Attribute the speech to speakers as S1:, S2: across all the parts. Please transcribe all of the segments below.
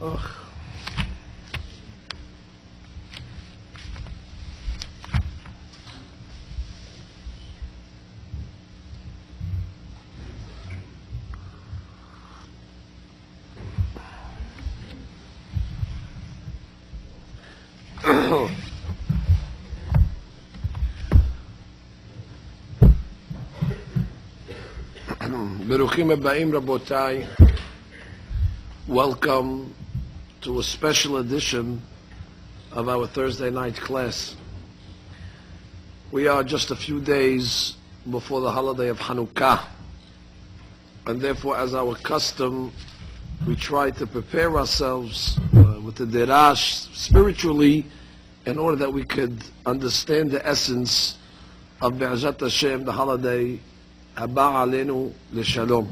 S1: Ugh. Beruchim Abbaim Rabotai, welcome to a special edition of our Thursday night class. We are just a few days before the holiday of Hanukkah, and therefore, as our custom, we try to prepare ourselves with the derash spiritually in order that we could understand the essence of Be'ezrat Hashem, the holiday Haba Aleinu L'Shalom.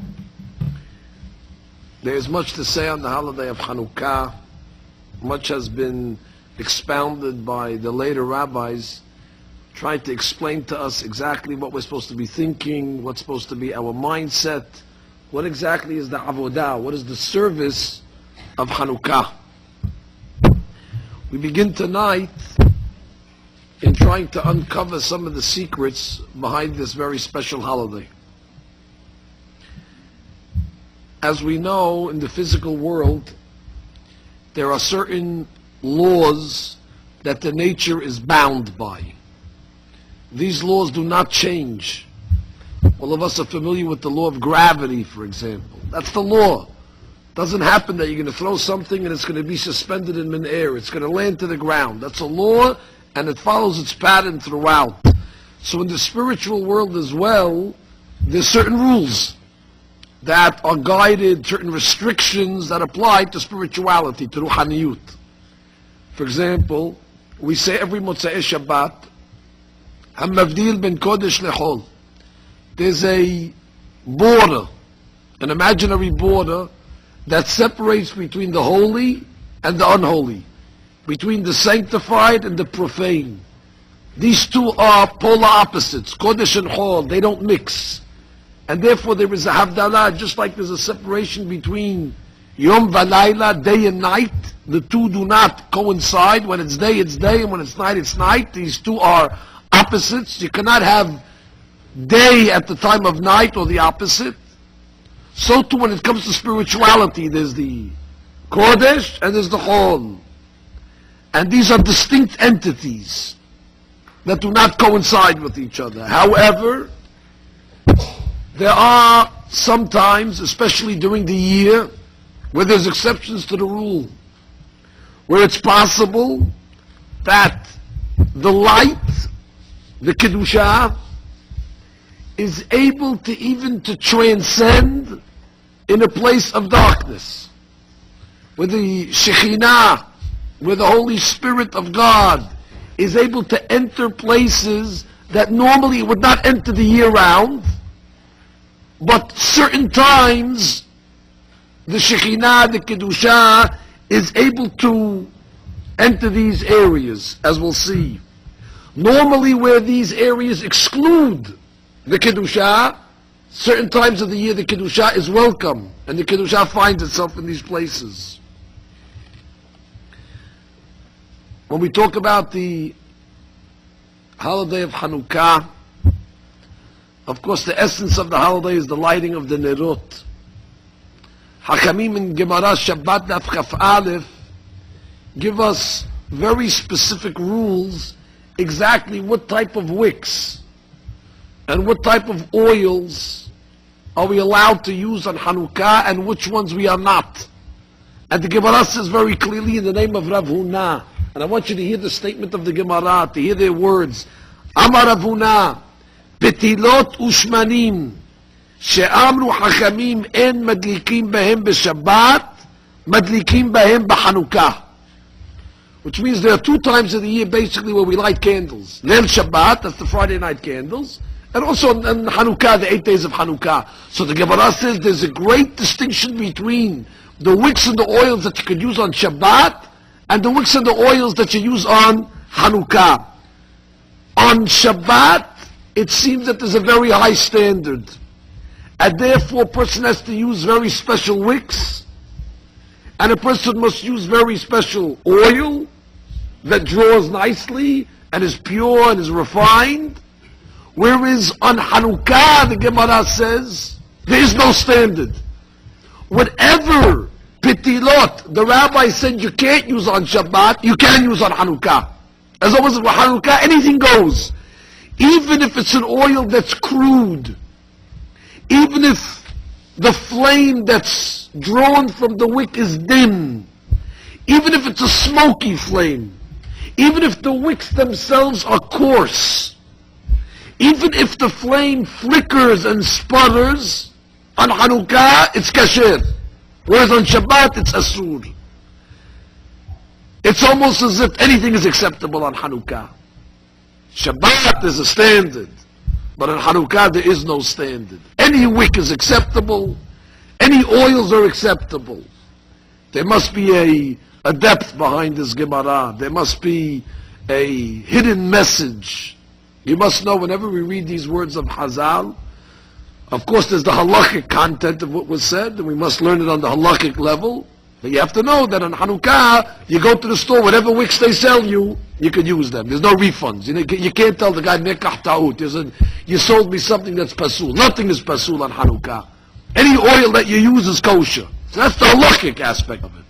S1: There is much to say on the holiday of Hanukkah. Much has been expounded by the later rabbis, trying to explain to us exactly what we're supposed to be thinking, what's supposed to be our mindset, what exactly is the avodah, what is the service of Hanukkah. We begin tonight in trying to uncover some of the secrets behind this very special holiday. As we know, in the physical world, there are certain laws that the nature is bound by. These laws do not change. All of us are familiar with the law of gravity, for example. That's the law. It doesn't happen that you're going to throw something and it's going to be suspended in mid-air. It's going to land to the ground. That's a law, and it follows its pattern throughout. So in the spiritual world as well, there's certain rules that are guided, certain restrictions that apply to spirituality, to ruhaniyut. For example, we say every Motzei Shabbat, Hamavdil ben Kodesh lechol. There's a border, an imaginary border, that separates between the holy and the unholy, between the sanctified and the profane. These two are polar opposites, Kodesh and Chol. They don't mix. And therefore there is a Havdalah, just like there's a separation between Yom Valayla, day and night. The two do not coincide. When it's day, and when it's night. These two are opposites. You cannot have day at the time of night or the opposite. So too when it comes to spirituality, there's the Kodesh and there's the Chol. And these are distinct entities that do not coincide with each other. However, there are sometimes, especially during the year, where there's exceptions to the rule, where it's possible that the light, the Kedusha, is able to even to transcend in a place of darkness, where the Shekhinah, where the Holy Spirit of God is able to enter places that normally it would not enter the year round, but certain times the Shekhinah, the Kedusha, is able to enter these areas, as we'll see. Normally where these areas exclude the Kedusha, certain times of the year the Kedusha is welcome, and the Kedusha finds itself in these places. When we talk about the holiday of Hanukkah, of course the essence of the holiday is the lighting of the Nerot. Hakamim in Gemara Shabbat Daf Chaf Aleph give us very specific rules, exactly what type of wicks and what type of oils are we allowed to use on Hanukkah and which ones we are not. And the Gemara says very clearly in the name of Rav Huna, and I want you to hear the statement of the Gemara, to hear their words. Amar Rav Huna, Betilot ushmanim, she'amru hachamim en madlikim bahem b'Shabbat, madlikim bahem b'Hanukkah. Which means there are two times of the year basically where we light candles. Leil Shabbat, that's the Friday night candles, and also on Hanukkah, the 8 days of Hanukkah. So the Gemara says there's a great distinction between the wicks and the oils that you could use on Shabbat and the wicks and the oils that you use on Hanukkah. On Shabbat, it seems that there's a very high standard, and therefore a person has to use very special wicks, and a person must use very special oil that draws nicely and is pure and is refined. Whereas on Hanukkah, the Gemara says, there is no standard. Whatever pitilot the rabbi said you can't use on Shabbat, you can use on Hanukkah. As long as with Hanukkah, anything goes. Even if it's an oil that's crude, even if the flame that's drawn from the wick is dim, even if it's a smoky flame, even if the wicks themselves are coarse, even if the flame flickers and sputters, on Hanukkah it's kasher, whereas on Shabbat it's asur. It's almost as if anything is acceptable on Hanukkah. Shabbat is a standard, but on Hanukkah there is no standard. Any wick is acceptable, any oils are acceptable. There must be a depth behind this Gemara. There must be a hidden message. You must know whenever we read these words of Hazal, of course there's the halachic content of what was said, and we must learn it on the halachic level. But you have to know that on Hanukkah, you go to the store, whatever wicks they sell you, you can use them. There's no refunds. You can't tell the guy, Mekah ta'ut. You sold me something that's pasul. Nothing is pasul on Hanukkah. Any oil that you use is kosher. So that's the halachic aspect of it.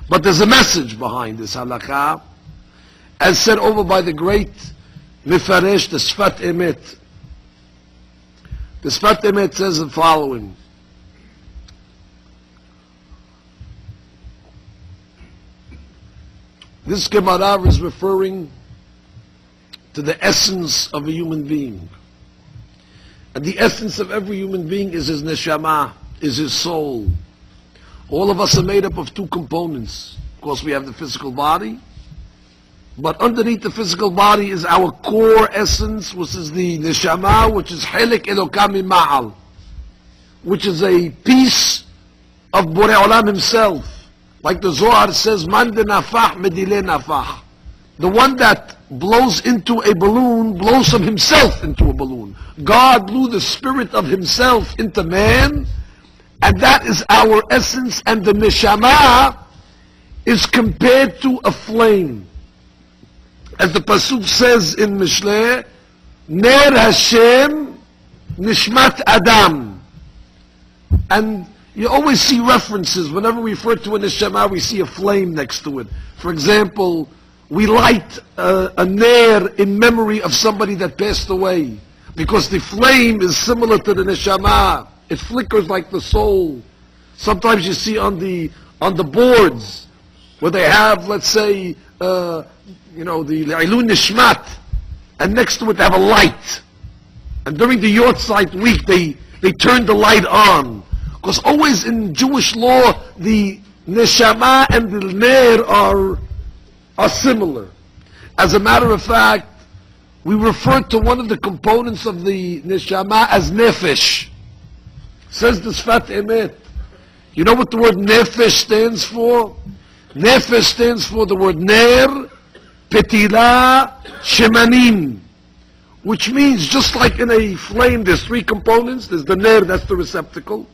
S1: But there's a message behind this halakha, as said over by the great Mifaresh, the Sfat Emet. The Sfat Emet says the following. This Gemara is referring to the essence of a human being. And the essence of every human being is his neshama, is his soul. All of us are made up of two components. Of course, we have the physical body, but underneath the physical body is our core essence, which is the neshama, which is Helik Elokam Ma'al, which is a piece of Borei Olam himself. Like the Zohar says, Man de nafah medile nafah. The one that blows into a balloon blows from himself into a balloon. God blew the spirit of himself into man, and that is our essence, and the neshama is compared to a flame. As the Pasuk says in Mishleh, Ner Hashem Nishmat Adam. And you always see references, whenever we refer to a neshama, we see a flame next to it. For example, we light a ner in memory of somebody that passed away, because the flame is similar to the neshama. It flickers like the soul. Sometimes you see on the boards where they have, let's say, the Le'ilun Nishmat, and next to it they have a light. And during the Yortzeit week, they turn the light on. Because always in Jewish law, the neshama and the ner are similar. As a matter of fact, we refer to one of the components of the neshama as nefesh. Says the Sfat Emet. You know what the word nefesh stands for? Nefesh stands for the word ner, petila, shemanim. Which means, just like in a flame, there's three components. There's the ner, that's the receptacle.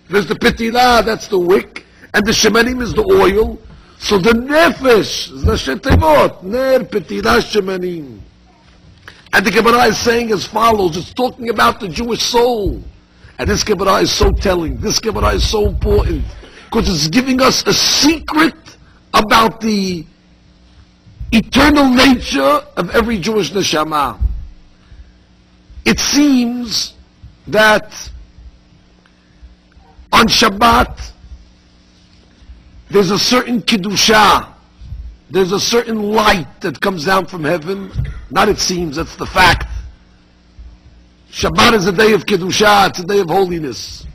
S1: There's the petila, that's the wick, and the shemanim is the oil. So the nefesh is the shetevot, ner, petila, shemanim. And the Gemara is saying as follows, it's talking about the Jewish soul. And this Gemara is so telling, this Gemara is so important, because it's giving us a secret about the eternal nature of every Jewish neshama. It seems that on Shabbat, there's a certain Kedusha, there's a certain light that comes down from heaven. Not it seems, that's the fact. Shabbat is a day of Kedusha, it's a day of holiness.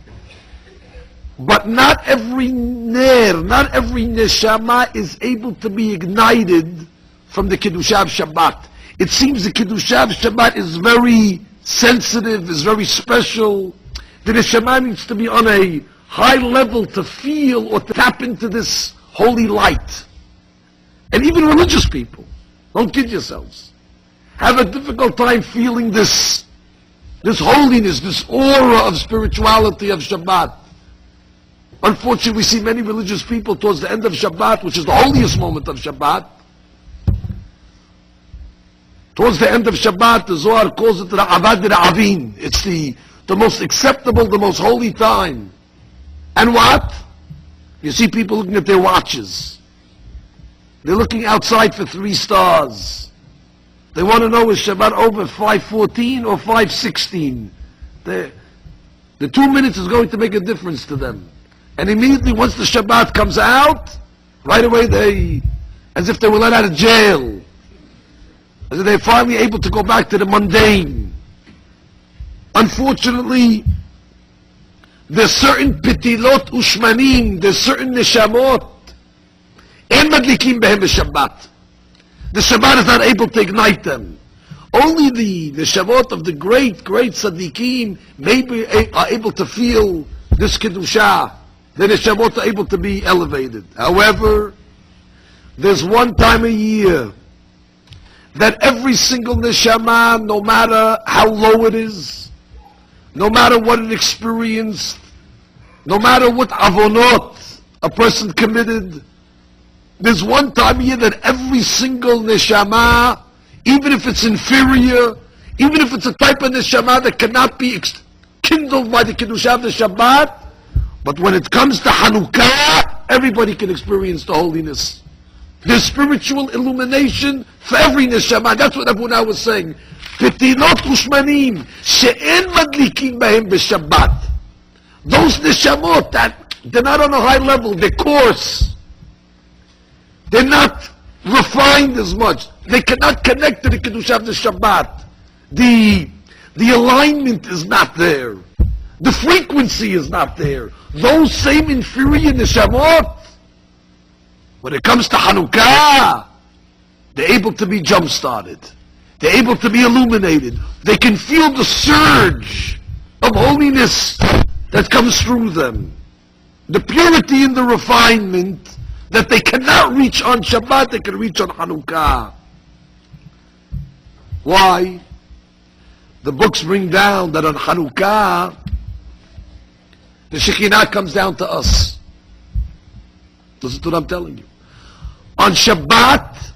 S1: But not every ner, not every neshama is able to be ignited from the Kedusha of Shabbat. It seems the Kedusha of Shabbat is very sensitive, is very special. The neshama needs to be on a high level to feel or to tap into this holy light. And even religious people, don't kid yourselves, have a difficult time feeling this holiness, this aura of spirituality of Shabbat. Unfortunately, we see many religious people towards the end of Shabbat, which is the holiest moment of Shabbat. Towards the end of Shabbat, the Zohar calls it Ra'avad Ra'avin. It's the most acceptable, the most holy time. And what? You see people looking at their watches. They're looking outside for 3 stars. They want to know, is Shabbat over 5:14 or 5:16? The 2 minutes is going to make a difference to them. And immediately once the Shabbat comes out, right away as if they were let out of jail. As if they're finally able to go back to the mundane. Unfortunately, there's certain pitilot ushmanim, there's certain neshamot, en madlikim behem b'Shabbat. The Shabbat is not able to ignite them. Only the neshamot of the great tzaddikim are able to feel this kedusha. The neshamot are able to be elevated. However, there's one time a year that every single neshama, no matter how low it is, no matter what it experienced, no matter what avonot a person committed, there's one time a year that every single neshama, even if it's inferior, even if it's a type of neshama that cannot be kindled by the Kiddushah of the Shabbat, but when it comes to Hanukkah, everybody can experience the holiness. There's spiritual illumination for every neshama. That's what Abu Na was saying. Pitilot ushmanim she'en madlikim bahem b'Shabbat. Those neshamot that they're not on a high level, they're coarse. They're not refined as much. They cannot connect to the Kiddushah of the Shabbat. The alignment is not there. The frequency is not there. Those same inferior neshamot, when it comes to Hanukkah, they're able to be jump-started. They're able to be illuminated. They can feel the surge of holiness that comes through them. The purity and the refinement that they cannot reach on Shabbat, they can reach on Hanukkah. Why? The books bring down that on Hanukkah, the Shekinah comes down to us. Listen to what I'm telling you. On Shabbat,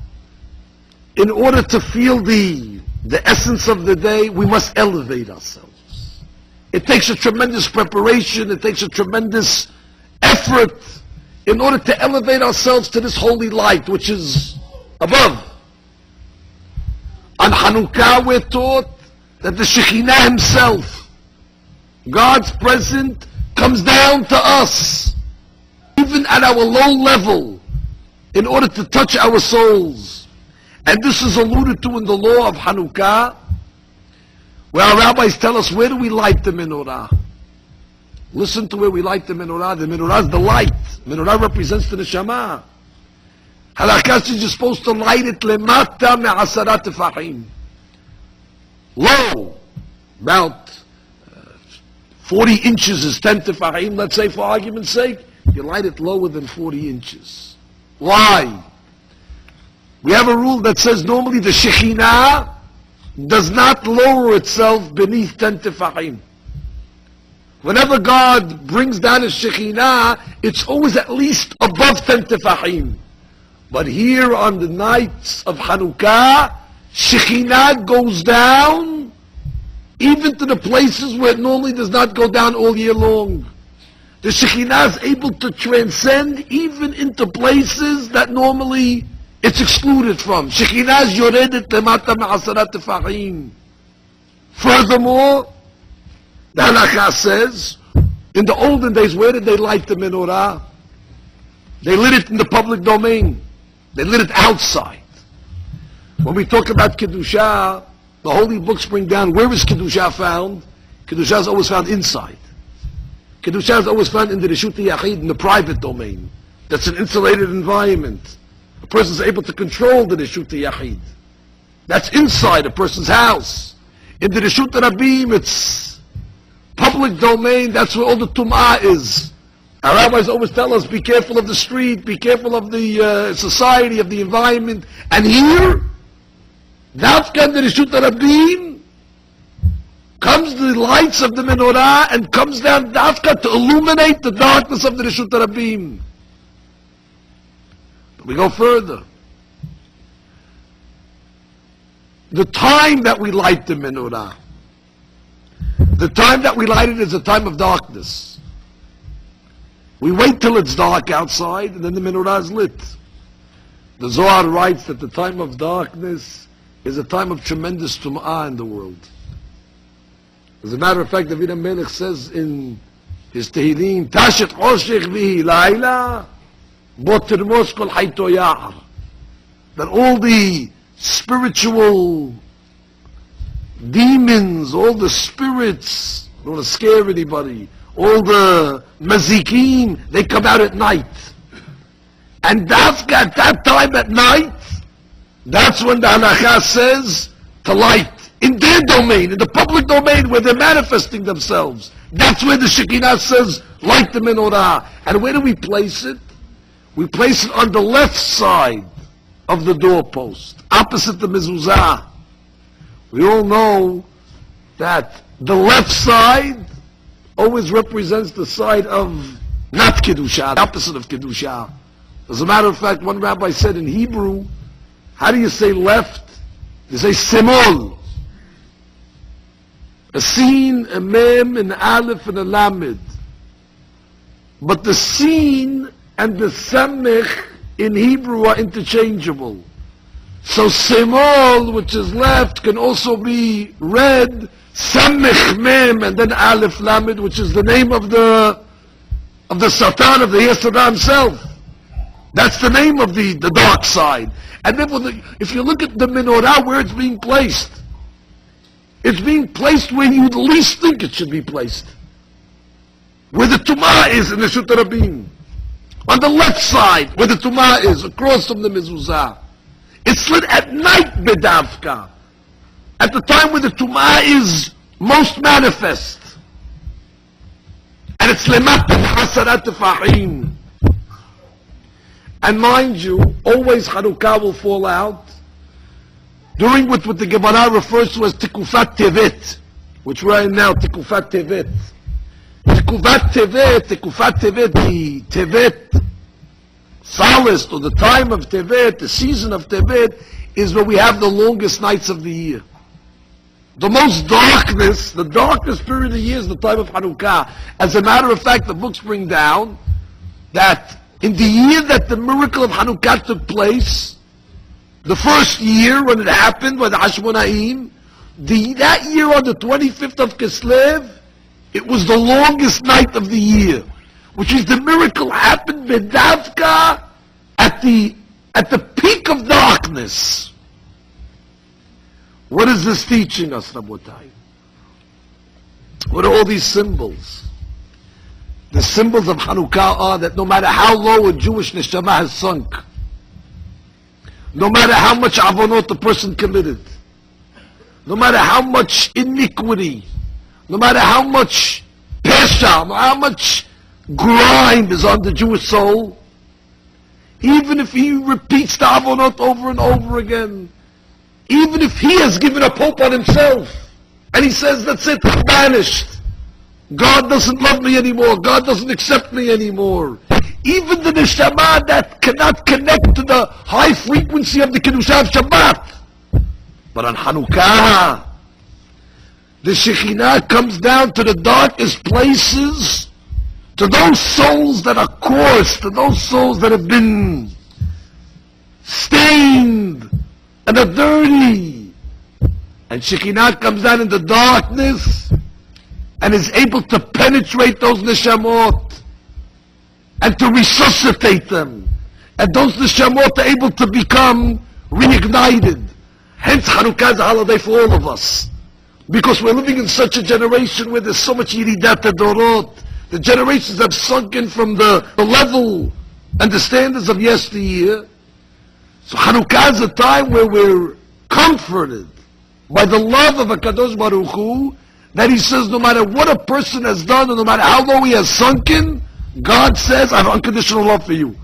S1: in order to feel the essence of the day, we must elevate ourselves. It takes a tremendous preparation, it takes a tremendous effort in order to elevate ourselves to this holy light which is above. On Hanukkah we're taught that the Shekinah himself, God's presence, comes down to us, even at our low level, in order to touch our souls. And this is alluded to in the law of Hanukkah, where our rabbis tell us, where do we light the menorah? Listen to where we light the menorah. The menorah is the light. Menorah represents the neshama. Halakha says you're supposed to light it lemata me'asarat tefachim. Low, about 40 inches is 10 tefachim, let's say for argument's sake. You light it lower than 40 inches. Why? We have a rule that says normally the Shekinah does not lower itself beneath 10 tefachim. Whenever God brings down His Shekinah, it's always at least above 10 tefachim. But here on the nights of Hanukkah, Shekinah goes down even to the places where it normally does not go down all year long. The Shekinah is able to transcend even into places that normally it's excluded from. Shekinah is yoredet lemata me'asarat tefachim. Furthermore, the halakha says, in the olden days, where did they light the menorah? They lit it in the public domain. They lit it outside. When we talk about Kedusha, the holy books bring down, where is Kedusha found? Kedusha is always found inside. Kedusha is always found in the Reshut Yachid, in the private domain. That's an insulated environment. A person is able to control the Reshut Yachid. That's inside a person's house. In the Reshut Rabbi, it's public domain. That's where all the Tum'ah is. Our rabbis always tell us, be careful of the street, be careful of the society, of the environment. And here, Dafka in the Reshut Rabbi, comes the lights of the menorah and comes down dafka to illuminate the darkness of the Reshut Rabim. We go further. The time that we light the menorah, the time that we light it is a time of darkness. We wait till it's dark outside and then the menorah is lit. The Zohar writes that the time of darkness is a time of tremendous tum'ah in the world. As a matter of fact, David Melech says in his Tehillim, Tashet Choshech Vihi Laila, Bo Tirmos Kol Hayto Ya'ar, that all the spiritual demons, all the spirits, don't want to scare anybody, all the mazikim, they come out at night. And that's at that time at night, that's when the halakha says to light. In their domain, in the public domain where they're manifesting themselves. That's where the Shekinah says, light the menorah. And where do we place it? We place it on the left side of the doorpost, opposite the mezuzah. We all know that the left side always represents the side of not Kedusha, the opposite of Kedusha. As a matter of fact, one rabbi said in Hebrew, how do you say left? You say semol. A sin, a mem, an aleph, and a lamed. But the sin and the samech in Hebrew are interchangeable. So semol, which is left, can also be read samech mem, and then aleph lamed, which is the name of the Satan, of the Yesterday himself. That's the name of the dark side. And then if you look at the menorah, where it's being placed, it's being placed where you least think it should be placed. Where the tumah is in the Reshut Rabim. On the left side, where the tumah is, across from the mezuzah. It's lit at night, bedavka. At the time where the tumah is most manifest. And it's lemat hasarat tefahim. And mind you, always Hanukkah will fall out during what the Gemara refers to as Tikufat Tevet, which we're in now, Tikufat Tevet. Tikufat Tevet, the Tevet solace, or the time of Tevet, the season of Tevet, is where we have the longest nights of the year. The most darkness, the darkest period of the year is the time of Hanukkah. As a matter of fact, the books bring down that in the year that the miracle of Hanukkah took place, the first year when it happened, by the Hashmonaim, that year on the 25th of Kislev, it was the longest night of the year, which is the miracle happened bedavka at the peak of darkness. What is this teaching us, Rabotai? What are all these symbols? The symbols of Hanukkah are that no matter how low a Jewish neshama has sunk, no matter how much avonot the person committed, no matter how much iniquity, no matter how much pesha, how much grime is on the Jewish soul, even if he repeats the avonot over and over again, even if he has given up hope on himself, and he says, that's it, I'm banished, God doesn't love me anymore, God doesn't accept me anymore, even the neshama that cannot connect to the high frequency of the Kedusha of Shabbat. But on Hanukkah, the Shekhinah comes down to the darkest places, to those souls that are coarse, to those souls that have been stained and are dirty. And Shekhinah comes down in the darkness and is able to penetrate those neshamot and to resuscitate them. And those neshamot are able to become reignited. Hence Hanukkah is a holiday for all of us. Because we're living in such a generation where there's so much yiridat adorot. The generations have sunken from the level and the standards of yesteryear. So Hanukkah is a time where we're comforted by the love of HaKadosh Baruch Hu, that he says no matter what a person has done, and no matter how low he has sunken, God says, I have unconditional love for you.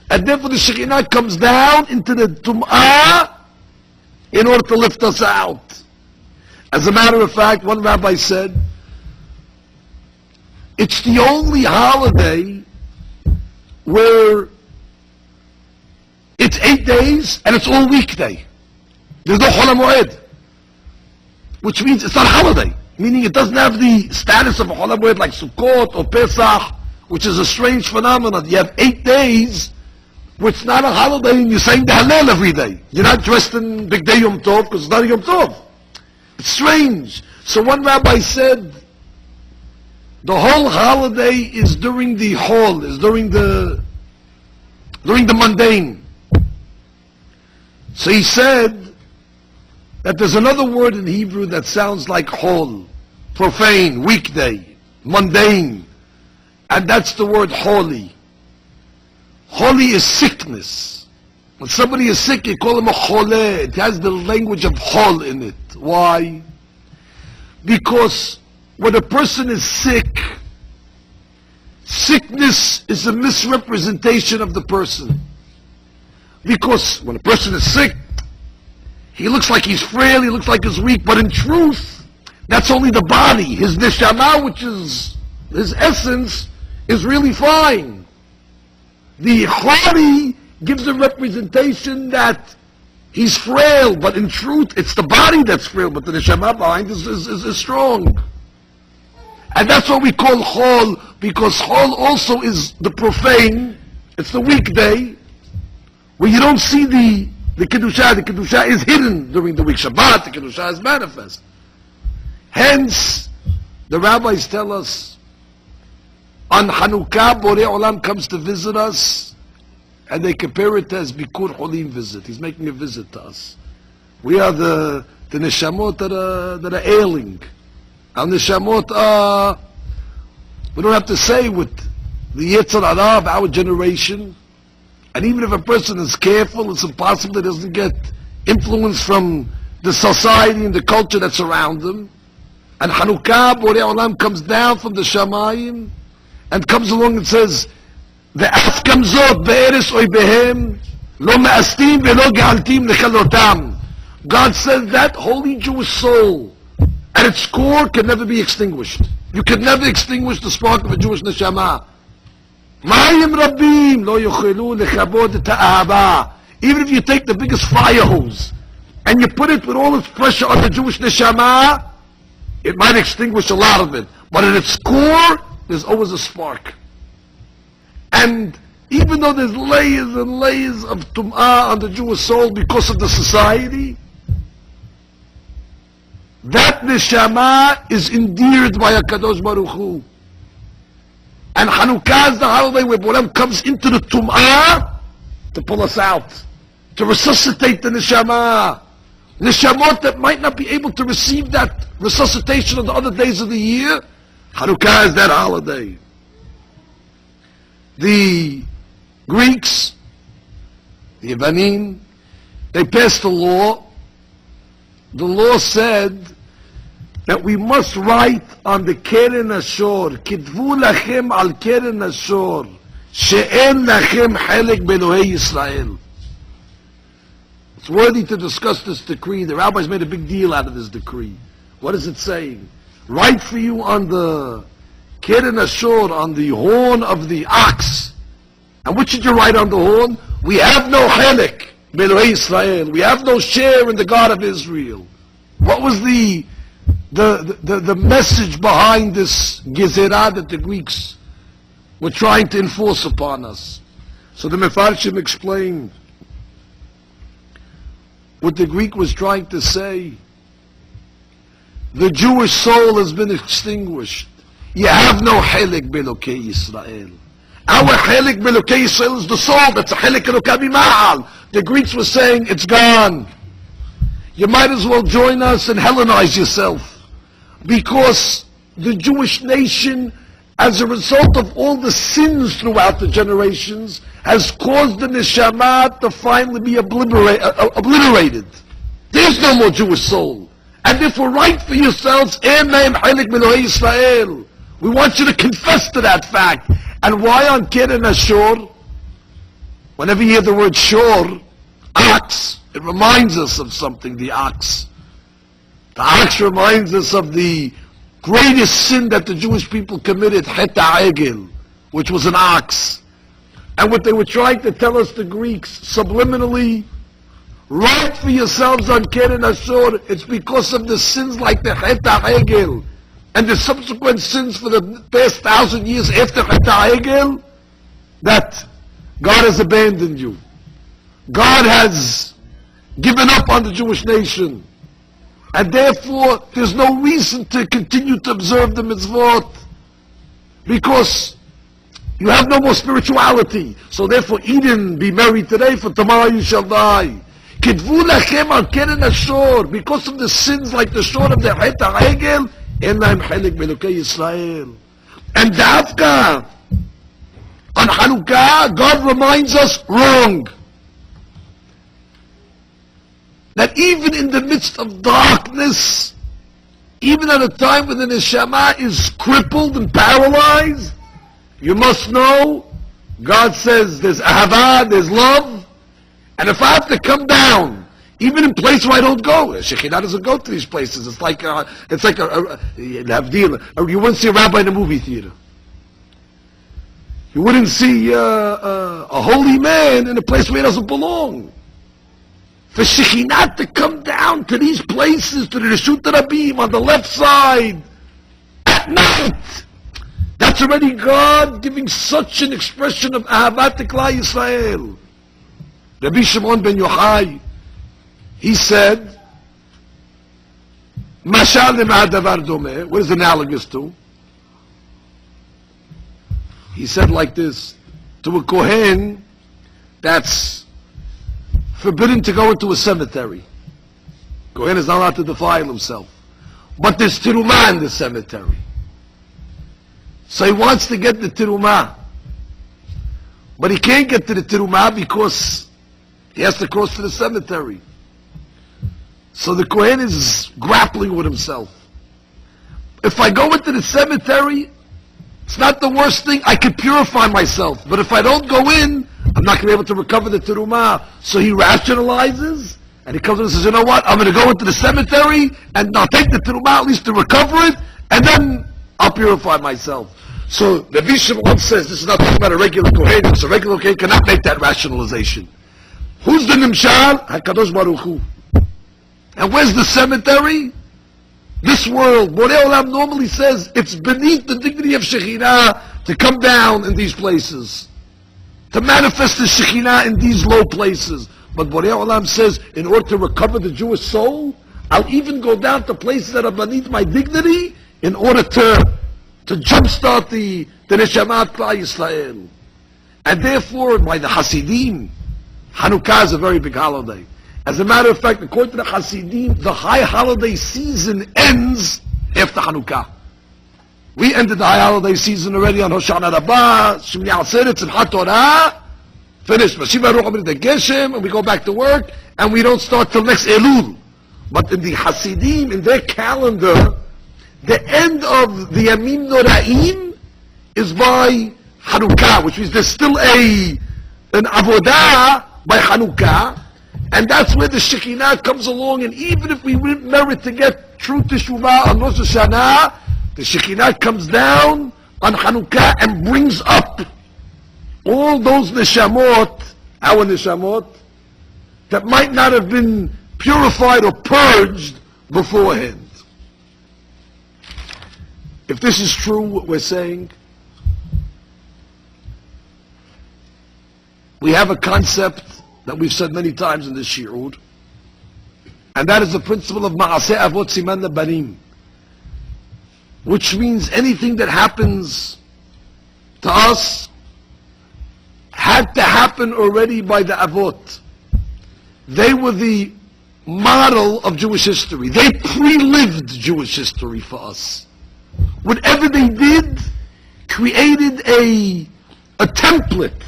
S1: And therefore the Shekhinah comes down into the Tum'ah in order to lift us out. As a matter of fact, one rabbi said, it's the only holiday where it's 8 days and it's all weekday. There's no Chol HaMoed, which means it's not a holiday, meaning it doesn't have the status of a Chol HaMoed like Sukkot or Pesach, which is a strange phenomenon. You have 8 days where it's not a holiday and you're saying the Hallel every day. You're not dressed in Big Day Yom Tov because it's not a Yom Tov. It's strange. So one rabbi said, the whole holiday is during the Chol, is during the mundane. So he said that there's another word in Hebrew that sounds like Chol, profane, weekday, mundane, and that's the word holy. Holy is sickness. When somebody is sick, you call him a chole. It has the language of chol in it. Why? Because when a person is sick, sickness is a misrepresentation of the person. Because when a person is sick, he looks like he's frail, he looks like he's weak, but in truth, that's only the body. His neshama, which is his essence, is really fine. The choli gives a representation that he's frail, but in truth, it's the body that's frail, but the neshama behind is strong. And that's what we call chol, because chol also is the profane, it's the weekday, where you don't see the kedusha. The kedusha is hidden during the week. Shabbat, the kedusha is manifest. Hence, the rabbis tell us, on Hanukkah, Borei Olam comes to visit us, and they compare it as Bikur Cholim visit. He's making a visit to us. We are the neshamot that are ailing. Our neshamot we don't have to say with the Yetzer Hara of our generation, and even if a person is careful, it's impossible he doesn't get influence from the society and the culture that's around him. And Hanukkah, Borei Olam comes down from the Shamayim, and comes along and says, "Ve'af kamzot be'eres oibehem lo me'astim ve'lo ge'altim lechalotam." God says that holy Jewish soul, at its core, can never be extinguished. You can never extinguish the spark of a Jewish neshama. Ma'ayim rabbim lo yochelu lechabod et ha'ahava. Even if you take the biggest fire hose and you put it with all its pressure on the Jewish neshama, it might extinguish a lot of it. But at its core, there's always a spark. And even though there's layers and layers of tum'ah on the Jewish soul because of the society, that neshama is endeared by HaKadosh Baruch Hu. And Hanukkah is the holiday where Boram comes into the tum'ah to pull us out, to resuscitate the neshama. Neshamot that might not be able to receive that resuscitation on the other days of the year, Hanukkah is that holiday. The Greeks, the Yevanim, they passed a law. The law said that we must write on the Keren Ashor, Kitvu lachem al Keren Ashor, she'en lachem chelek belohei Yisrael. It's worthy to discuss this decree. The rabbis made a big deal out of this decree. What is it saying? Write for you on the Keren Ashor, on the horn of the ox. And what should you write on the horn? We have no chelek belohei Yisrael. We have no share in the God of Israel. What was the message behind this gezerah that the Greeks were trying to enforce upon us? So the Mefarshim explained what the Greek was trying to say. The Jewish soul has been extinguished. You have no chelek be'elokei Yisrael. Our chelek be'elokei Yisrael is the soul. That's a chelek elokei b'ma'al. The Greeks were saying, it's gone. You might as well join us and Hellenize yourself. Because the Jewish nation, as a result of all the sins throughout the generations, has caused the neshama to finally be obliterated. There's no more Jewish soul. And therefore, write for yourselves, Ein lahem chelek be'elokei Yisrael. We want you to confess to that fact. And why on Keren Ashor? Whenever you hear the word shor, ox, it reminds us of something, the ox. The ox reminds us of the greatest sin that the Jewish people committed, Het HaEgel, which was an ox. And what they were trying to tell us, the Greeks, subliminally, write for yourselves on Keren Ashur, it's because of the sins like the Het HaEgel, and the subsequent sins for the past 1,000 years after Het HaEgel, that God has abandoned you. God has given up on the Jewish nation. And therefore, there's no reason to continue to observe the mitzvot, because you have no more spirituality. So therefore, eat and be merry today, for tomorrow you shall die. Kitvu lachem al keren ashor, because of the sins like the shor of the Het HaEgel, en lahem chelek be'elokei Yisrael. And Davka, on Hanukkah, God reminds us, wrong. That even in the midst of darkness, even at a time when the neshama is crippled and paralyzed, you must know, God says there's ahava, there's love, and if I have to come down, even in places where I don't go, Shekhinah doesn't go to these places. It's like you wouldn't see a rabbi in a movie theater. You wouldn't see a holy man in a place where he doesn't belong. For Shekhinah to come down to these places, to the Reshut Rabim on the left side, at night, that's already God giving such an expression of Ahavat Klal Yisrael. Rabbi Shimon ben Yochai, he said, Mashal lema davar domeh, what is analogous to? He said like this, to a Kohen that's forbidden to go into a cemetery. Kohen is not allowed to defile himself. But there's terumah in the cemetery. So he wants to get the terumah. But he can't get to the terumah because he has to cross to the cemetery. So the Kohen is grappling with himself. If I go into the cemetery, it's not the worst thing. I can purify myself. But if I don't go in, I'm not going to be able to recover the terumah. So he rationalizes, and he comes in and says, you know what, I'm going to go into the cemetery, and I'll take the terumah at least to recover it, and then I'll purify myself. So Rabbi Shimon says, this is not talking about a regular Kohen, because a regular Kohen cannot make that rationalization. Who's the Nimshal? HaKadosh Baruch Hu. And where's the cemetery? This world. Borei Olam normally says it's beneath the dignity of Shekhinah to come down in these places, to manifest the Shekhinah in these low places. But Borei Olam says, in order to recover the Jewish soul, I'll even go down to places that are beneath my dignity in order to jumpstart the Neshamat Klal Yisrael. And therefore, by the Hasidim, Hanukkah is a very big holiday. As a matter of fact, according to the Hasidim, the high holiday season ends after Hanukkah. We ended the high holiday season already on Hoshana Rabbah, Shemini Atzeres, and HaTorah. Finished. Mashiach Baruch Hu the Geshem, and we go back to work, and we don't start till next Elul. But in the Hasidim, in their calendar, the end of the Yamim Noraim is by Hanukkah, which means there's still an Avodah by Hanukkah, and that's where the Shekinah comes along, and even if we didn't merit to get true Teshuvah on Rosh Hashanah, the Shekinah comes down on Hanukkah and brings up all those neshamot, our neshamot, that might not have been purified or purged beforehand. If this is true, what we're saying, we have a concept that we've said many times in this shiur, and that is the principle of Ma'aseh Avot Siman Banim, which means anything that happens to us had to happen already by the Avot. They were the model of Jewish history. They pre-lived Jewish history for us. Whatever they did created a template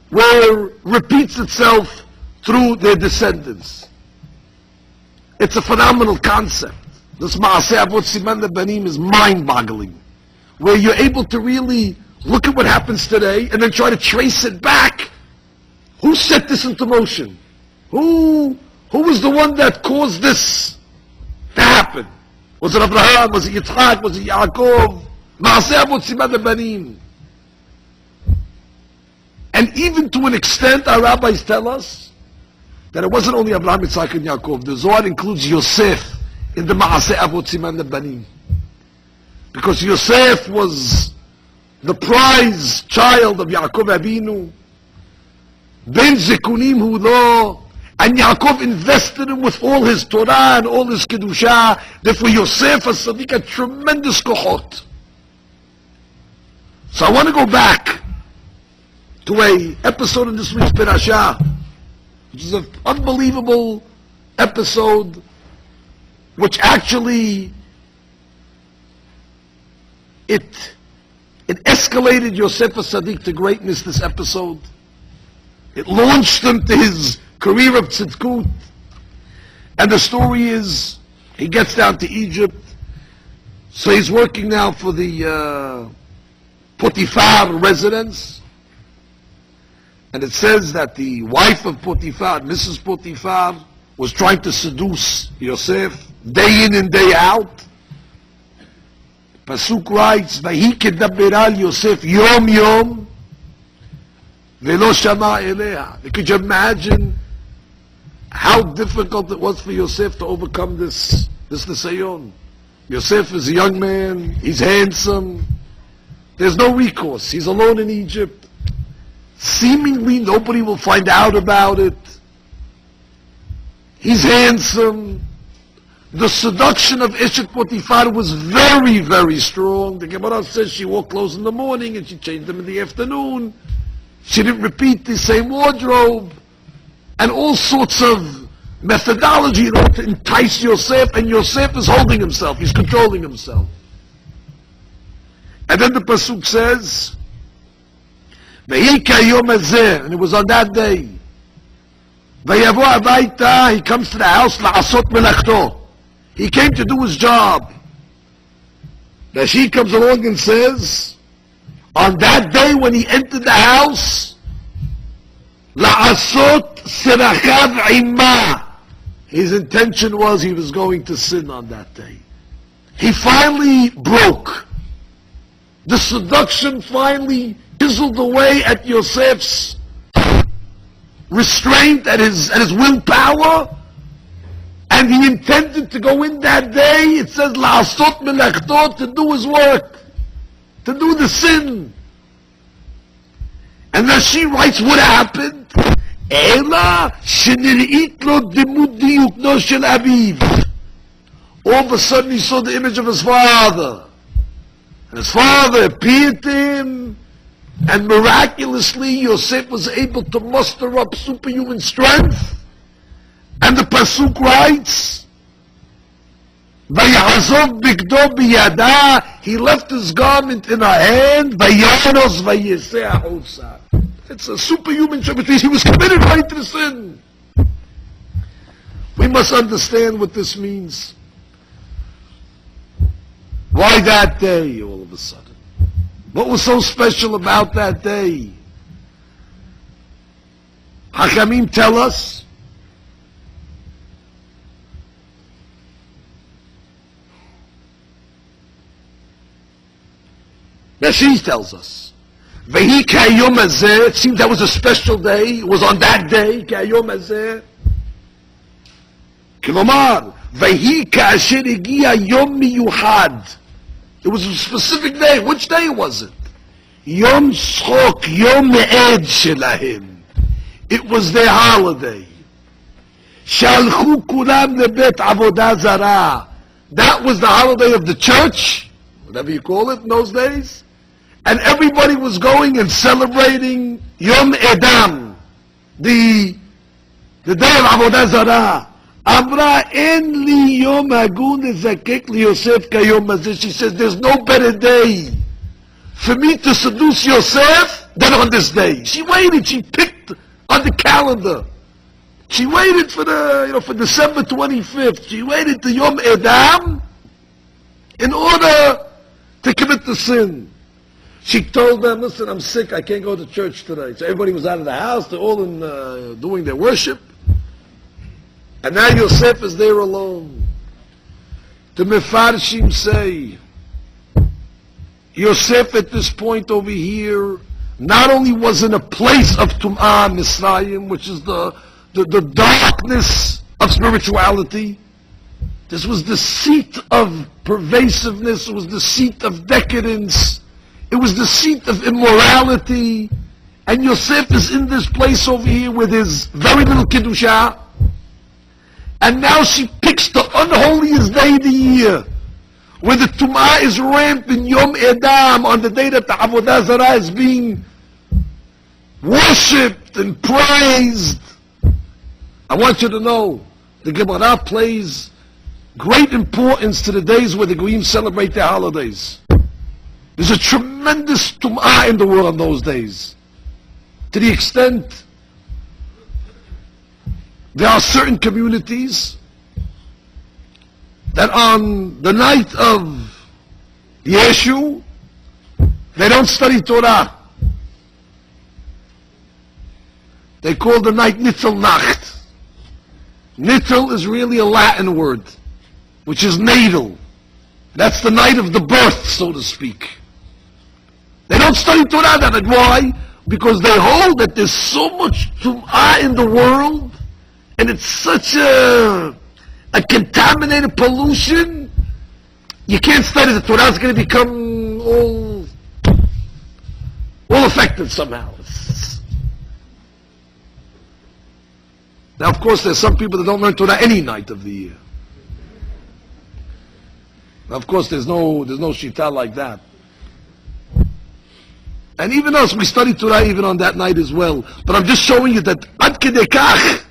S1: where it repeats itself through their descendants. It's a phenomenal concept. This Ma'aseh Avot Siman Banim is mind-boggling, where you're able to really look at what happens today and then try to trace it back. Who set this into motion? Who was the one that caused this happen? Was it Abraham? Was it Yitzchak? Was it Yaakov? Ma'aseh Avot Siman Banim. And even to an extent, our rabbis tell us that it wasn't only Abraham, Yitzchak, and Yaakov. The Zohar includes Yosef in the Ma'aseh Avot Siman Banim. Because Yosef was the prize child of Yaakov Avinu, Ben Zekunim Hulo, and Yaakov invested him with all his Torah and all his Kedusha. Therefore Yosef has Sadiq a tremendous kohot. So I want to go back to a episode in this week's Parashah, which is an unbelievable episode, which actually it escalated Yosef Sadiq to greatness, this episode. It launched him to his career of tzidkut. And the story is, he gets down to Egypt, so he's working now for the Potiphar residence. And it says that the wife of Potiphar, Mrs. Potiphar, was trying to seduce Yosef day in and day out. Pasuk writes, "Vahi kedaber al Yosef yom yom, velo shama eleha." Could you imagine how difficult it was for Yosef to overcome this nisayon? Yosef is a young man, he's handsome, there's no recourse, he's alone in Egypt. Seemingly nobody will find out about it. He's handsome. The seduction of Eshet Potiphar was very, very strong. The Gemara says she wore clothes in the morning and she changed them in the afternoon. She didn't repeat the same wardrobe. And all sorts of methodology in order to entice Yosef, and Yosef is holding himself, he's controlling himself. And then the Pasuk says, "Vehi kayom hazeh," and it was on that day. "Vayavo abayta," he comes to the house, "la'asot melachto." He came to do his job. Now she comes along and says, on that day when he entered the house, la'asot serachav imma. His intention was he was going to sin on that day. He finally broke. The seduction finally chiseled away at Yosef's restraint, at his willpower, and he intended to go in that day, it says, la'asot melachto, to do his work, to do the sin. And then she writes what happened. Ela shenir'it lo demut diyukno shel aviv. All of a sudden he saw the image of his father. And his father appeared to him, and miraculously Yosef was able to muster up superhuman strength. And the Pasuk writes, "Vayazov bigdo biyada," he left his garment in her hand, "Vayanos vayeseh ha'osa." It's a superhuman strength. He was committed right to the sin. We must understand what this means. Why that day, all of a sudden? What was so special about that day? Hachamim tell us that she tells us, Vehi kayom hazeh, it seems that was a special day, it was on that day, kayom hazeh. Kilomar, Vehi ka'asher higia yom miyuchad. It was a specific day. Which day was it? Yom Shchok, Yom Me'ed Shelahim. It was their holiday. Shalchu kulam lebet avodah zarah. That was the holiday of the church, whatever you call it in those days. And everybody was going and celebrating Yom Edam, the day of avodah zarah. Amra en li yom hagun ezakek li Yosef kayom hazeh. She says, there's no better day for me to seduce Yosef than on this day. She waited, she picked on the calendar. She waited for for December 25th. She waited to Yom Edam in order to commit the sin. She told them, listen, I'm sick, I can't go to church today. So everybody was out of the house, they're all in doing their worship. And now Yosef is there alone. The Mefarshim say, Yosef at this point over here, not only was in a place of Tum'ah Misrayim, which is the darkness of spirituality, this was the seat of pervasiveness, it was the seat of decadence, it was the seat of immorality, and Yosef is in this place over here with his very little Kiddusha, and now she picks the unholiest day of the year, where the Tum'ah is rampant, Yom Edam, on the day that the Avodah Zarah is being worshipped and praised. I want you to know, the Gemara plays great importance to the days where the Goyim celebrate their holidays. There's a tremendous Tum'ah in the world on those days, to the extent there are certain communities that on the night of Yeshu, they don't study Torah. They call the night Nitzel Nacht. Nitzel is really a Latin word, which is natal. That's the night of the birth, so to speak. They don't study Torah that night. Why? Because they hold that there's so much Tum'ah in the world, and it's such a contaminated pollution, you can't study the Torah. It's going to become all affected somehow. Now, of course, there's some people that don't learn Torah any night of the year. Now, of course, there's no shita like that. And even us, we study Torah even on that night as well. But I'm just showing you that ad kedei kach,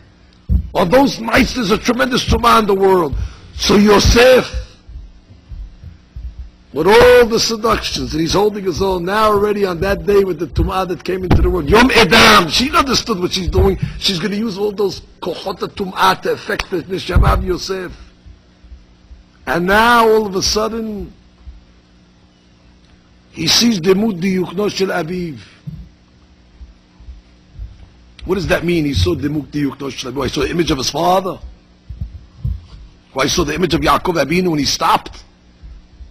S1: on those nights, there's a tremendous Tum'ah in the world. So Yosef, with all the seductions, and he's holding his own now already on that day with the Tum'ah that came into the world. Yom Edam, she understood what she's doing. She's going to use all those kohot of Tum'ah to affect the neshama of Yosef. And now, all of a sudden, he sees Demut Diyukno Shel Aviv. What does that mean? He saw Demut Diyukno Shel Aviv. He saw the image of his father. Why he saw the image of Yaakov Abinu when he stopped.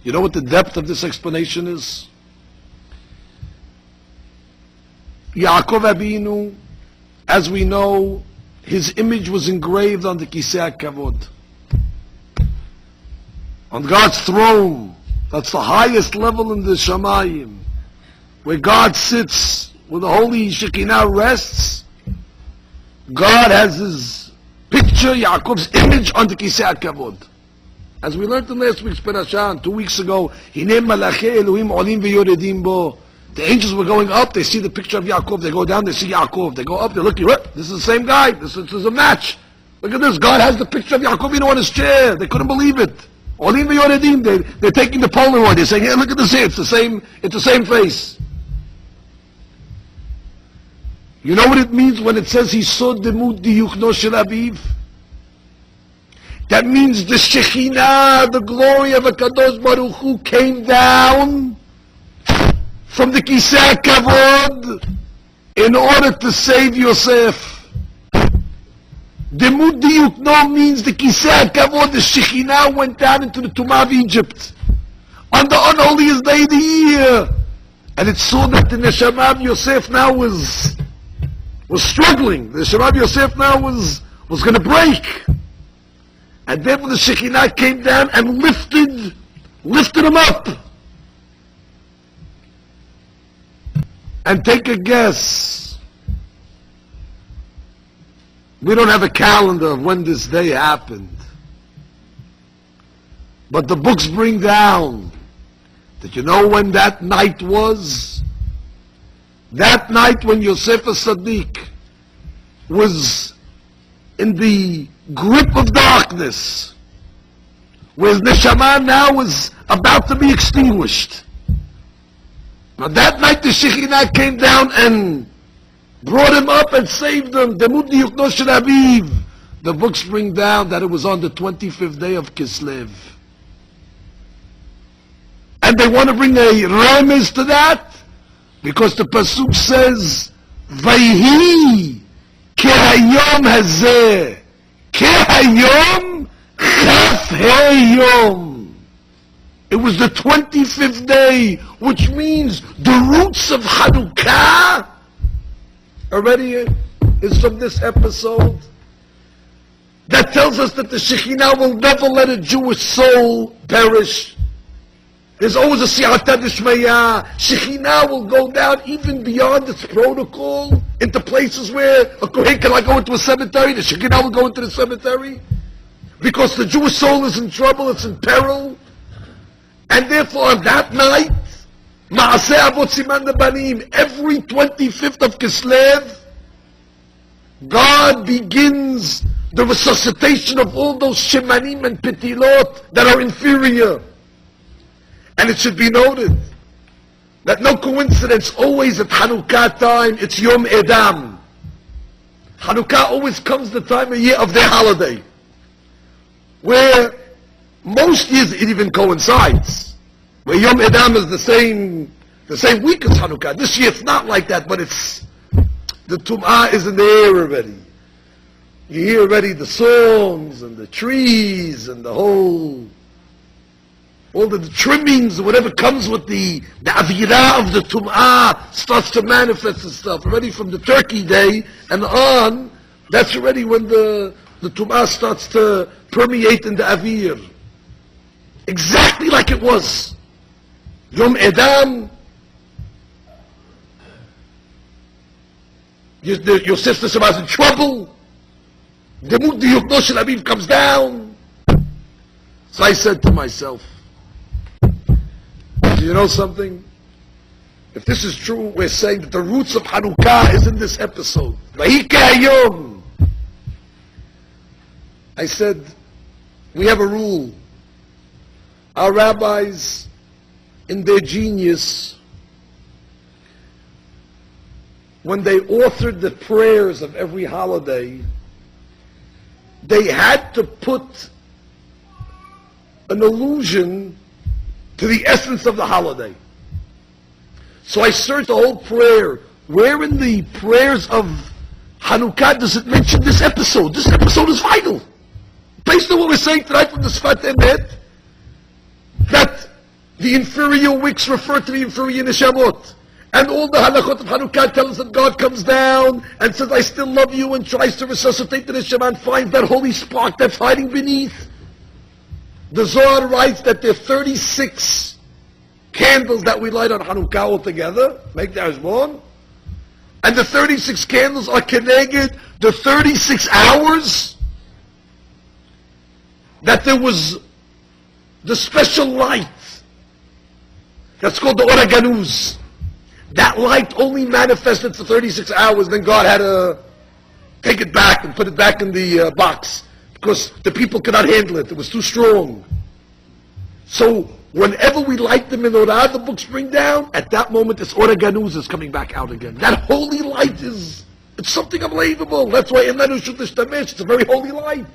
S1: You know what the depth of this explanation is? Yaakov Abinu, as we know, his image was engraved on the Kisei HaKavod. On God's throne. That's the highest level in the Shamayim. Where God sits, where the holy Shekinah rests. God has his picture, Yaakov's image, on the Kisei HaKavod. As we learned in last week's parasha, 2 weeks ago, Hinei Malachei Elohim Olim V'Yoredim Bo. The angels were going up, they see the picture of Yaakov, they go down, they see Yaakov, they go up, they look, this is the same guy, this is a match. Look at this, God has the picture of Yaakov on his chair, they couldn't believe it. Olim V'Yoredim, they're taking the Polaroid, they're saying, hey, look at this here, it's the same face. You know what it means when it says he saw Demut Diyukno Shel Aviv? That means the Shekhinah, the glory of HaKadosh Baruch Hu, came down from the Kisei HaKavod in order to save Yosef. Demut Diyukno means the Kisei HaKavod, the Shekhinah went down into the Tum'ah of Egypt on the unholiest day of the year. And it saw that the Neshama of Yosef now was struggling. The Neshama of Yosef now was going to break. And therefore the Shekinah came down and lifted him up. And take a guess. We don't have a calendar of when this day happened. But the books bring down that you know when that night was? That night when Yosef Sadiq was in the grip of darkness, where his neshama now was about to be extinguished. Now that night the Shekhinah came down and brought him up and saved him. Demut Diyukno Shel Aviv. The books bring down that it was on the 25th day of Kislev. And they want to bring a remez to that, because the pasuk says, Vayhi kehayom hazeh. Kehayom chaf yom. It was the 25th day, which means the roots of Hanukkah already is from this episode. That tells us that the Shekhinah will never let a Jewish soul perish. There's always a Siyata D'Shmaya. Shekhinah will go down even beyond its protocol into places where a Kohen cannot go into a cemetery. The Shekhinah will go into the cemetery because the Jewish soul is in trouble, it's in peril. And therefore on that night, Ma'aseh Avot Siman Banim, every 25th of Kislev, God begins the resuscitation of all those Shemanim and Petilot that are inferior. And it should be noted that no coincidence, always at Hanukkah time, it's Yom Edam. Hanukkah always comes the time of year of their holiday, where most years it even coincides, where Yom Edam is the same week as Hanukkah. This year it's not like that, but it's, the Tum'ah is in the air already. You hear already the songs and the trees and all the trimmings, whatever comes with the avirah of the Tum'ah starts to manifest itself. Already from the Turkey Day and on, that's already when the Tum'ah starts to permeate in the Avir. Exactly like it was. Yom Edam, your sister Shabbat's in trouble. The Mud Yukno Shel Aviv comes down. So I said to myself, do you know something? If this is true, we're saying that the roots of Hanukkah is in this episode. Vayike Hayom. I said, we have a rule. Our rabbis, in their genius, when they authored the prayers of every holiday, they had to put an allusion to the essence of the holiday. So I searched the whole prayer. Where in the prayers of Hanukkah does it mention this episode? This episode is vital. Based on what we're saying tonight from the Sfat Emet, that the inferior wicks refer to the inferior neshamot. And all the halachot of Hanukkah tell us that God comes down and says, I still love you, and tries to resuscitate the neshama and finds that holy spark that's hiding beneath. The Zohar writes that there are 36 candles that we light on Hanukkah altogether, make the Hashbon, and the 36 candles are connected the 36 hours that there was the special light that's called the Ora Ganuz. That light only manifested for 36 hours, then God had to take it back and put it back in the box, because the people could not handle it. It was too strong. So whenever we light the menorah, the books bring down, at that moment this Ora Ganuz is coming back out again. That holy light it's something unbelievable. That's why it's a very holy light.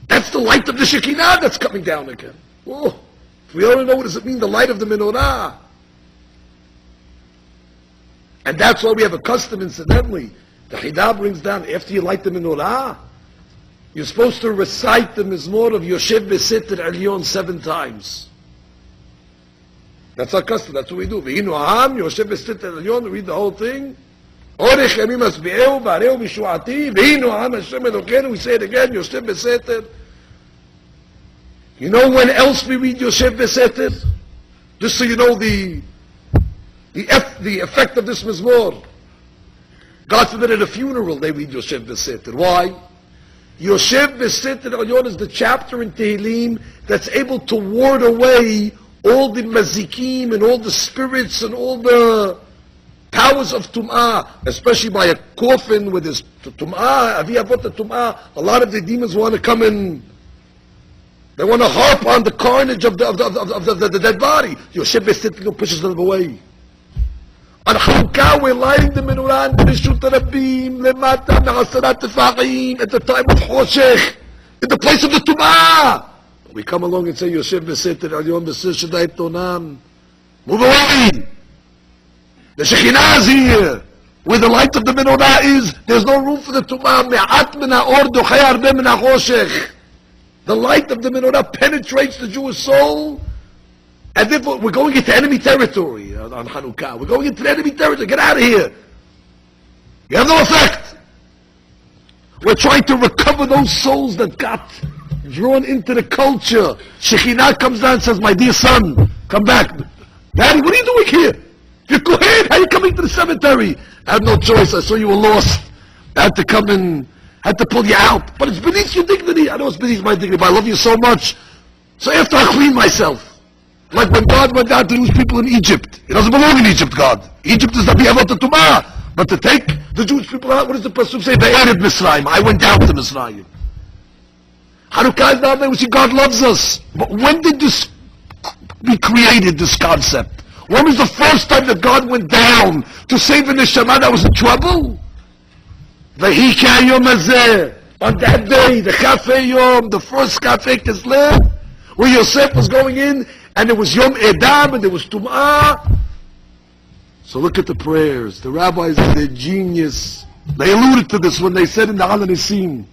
S1: That's the light of the Shekinah that's coming down again. Oh, if we only know what does it mean, the light of the menorah. And that's why we have a custom, incidentally. The Chidah brings down, after you light the menorah, you're supposed to recite the Mizmor of Yoshev Beseter Elyon 7 times. That's our custom, that's what we do. V'hinu Ha'am, Yoshev Beseter Elyon, we read the whole thing. Orech Yamim Asbi'eu, Ba'areu Mishu'ati, V'hinu Ha'am Hashem Elokeinu, we say it again, Yoshev Beseter. You know when else we read Yoshev Beseter? Just so you know the effect of this Mizmor. God forbid at a funeral they read Yoshev Beseter. Why? Yoshev Beseter Elyon is the chapter in Tehillim that's able to ward away all the mazikim and all the spirits and all the powers of Tum'ah, especially by a coffin with his Tum'ah, Avi Avot Tum'ah. A lot of the demons want to come in. They want to harp on the carnage of the dead body. Yoshev Beseter pushes them away. On Hanukkah, we're lighting the menorah and Rishut Rabbim, Lemata, Me'asarat Tefachim, at the time of Choshech, in the place of the Tum'ah. We come along and say, Yoshev Beseter Elyon Besir Shaddai Tonam. Move away! The Shekinah is here. Where the light of the menorah is, there's no room for the Tum'ah. Me'at min ha'or dochei harbe min ha'choshech. The light of the menorah penetrates the Jewish soul, and therefore we're going into enemy territory on Hanukkah. We're going into enemy territory. Get out of here. You have no effect. We're trying to recover those souls that got drawn into the culture. Shekhinah comes down and says, my dear son, come back. Daddy, what are you doing here? You're Kohen. How are you coming to the cemetery? I had no choice. I saw you were lost. I had to come in. I had to pull you out. But it's beneath your dignity. I know it's beneath my dignity, but I love you so much. So after I clean myself, like when God went down to those people in Egypt. He doesn't belong in Egypt, God. Egypt is the Biyavot Tumah. But to take the Jewish people out, what does the Pasuk say? They entered Misraim. I went down to Misraim. Hanukkah is down there, we see God loves us. But when did this be created, this concept? When was the first time that God went down to save a neshama that was in trouble? Vahi k'hayom hazeh. On that day, the Chafei Yom, the first Chafei Kislev, where Yosef was going in, and there was Yom Edam, and there was Tum'ah. So look at the prayers. The rabbis, they're genius. They alluded to this when they said in the Al Nisim.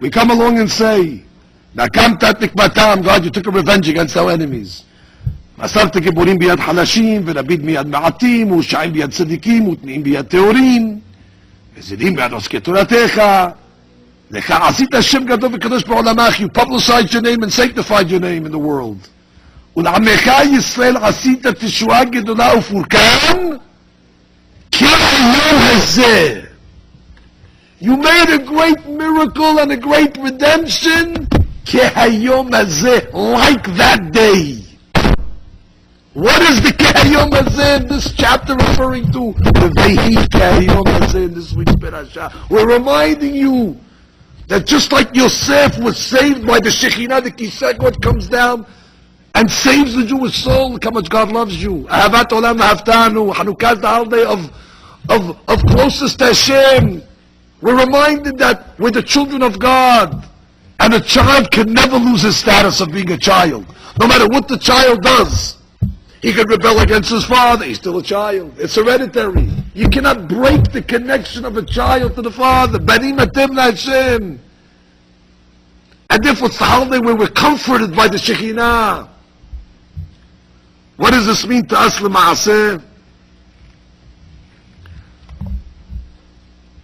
S1: We come along and say, Nakamtat nikmatam, God, you took a revenge against our enemies. Masarta giburim biyad halashim, v'nabid miyad ma'atim, u'sha'im biyad tzadikim, u'tni'im biyad teorim, v'zidim biyad oskei toratecha. Lecha asita Hashem gadol v'kadosh ba'olamach. You publicized your name and sanctified your name in the world. ולעמך ישראל עשית תשועה גדולה ופורקן כהיום הזה. You made a great miracle and a great redemption כהיום הזה, like that day. What is the כהיום הזה in this chapter referring to? The Vehi כהיום הזה in this week's Parasha. We're reminding you that just like Yosef was saved by the Shekhinah, the Kiseh, God comes down and saves the Jewish soul. Look how much God loves you. Ahavat olam haftanu. Hanukkah is the holiday of closest to Hashem. We're reminded that we're the children of God. And a child can never lose his status of being a child. No matter what the child does. He could rebel against his father. He's still a child. It's hereditary. You cannot break the connection of a child to the father. Banim atem la'Hashem. And therefore it's the holiday where we're comforted by the Shekhinah. What does this mean to us, l'ma'aseh?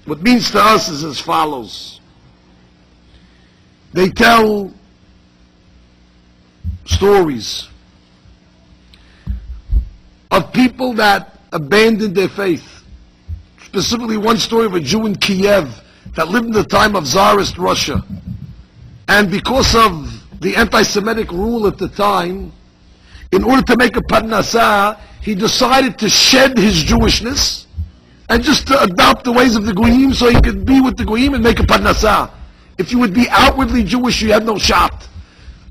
S1: What it means to us is as follows. They tell stories of people that abandoned their faith. Specifically one story of a Jew in Kiev that lived in the time of Tsarist Russia. And because of the anti-Semitic rule at the time, in order to make a parnasah, he decided to shed his Jewishness and just to adopt the ways of the Goyim so he could be with the Goyim and make a parnasah. If you would be outwardly Jewish, you had no shot.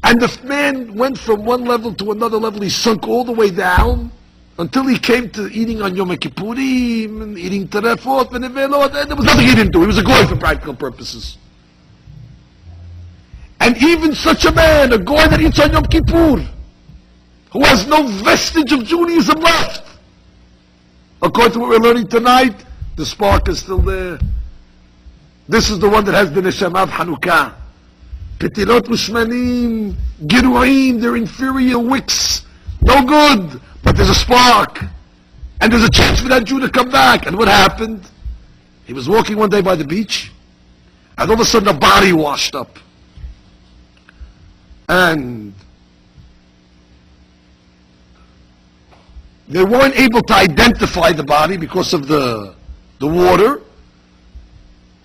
S1: And the man went from one level to another level. He sunk all the way down until he came to eating on Yom Kippurim and eating terefot and nevelot, and there was nothing he didn't do. He was a goy for practical purposes. And even such a man, a goy that eats on Yom Kippur, who has no vestige of Judaism left, according to what we're learning tonight, the spark is still there. This is the one that has the neshama of Hanukkah. Petilot ushmanim, giruim, they're inferior wicks, no good, but there's a spark, and there's a chance for that Jew to come back. And what happened? He was walking one day by the beach, and all of a sudden a body washed up. And they weren't able to identify the body because of the water,